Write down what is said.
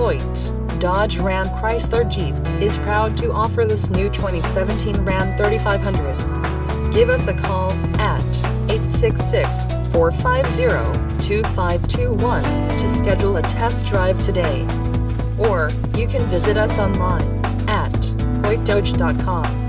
Hoyte, Dodge Ram Chrysler Jeep, is proud to offer this new 2017 Ram 3500. Give us a call at 866-450-2521 to schedule a test drive today. Or, you can visit us online at hoytedodge.com.